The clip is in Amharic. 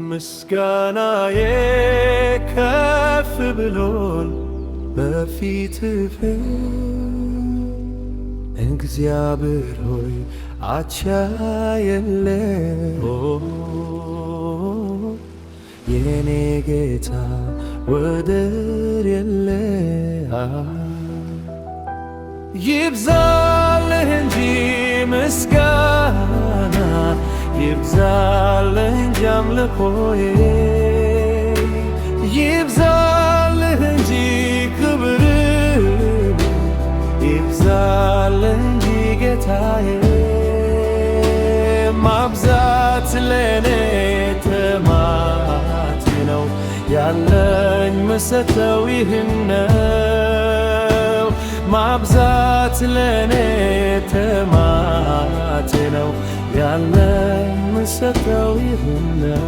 ምስጋናዬ ከፍ ብሎን በፊትህ እግዚአብሔር ሆይ አቻ የለህም። የኔ ጌታ ወደር የለህም። ይብዛልህ እንጂ ምስጋና ይብዛልህ እንጂ አምልኮዬ ይብዛልህ እንጂ ክብር ይብዛልህ እንጂ ጌታዬ ማብዛት ለኔ ጥማቴ ነው ያለኝ ምሰጠው ይህን ነው ማብዛት ለኔ ጥማቴ ነው ያለኝ ምሰጠው ይህን ነው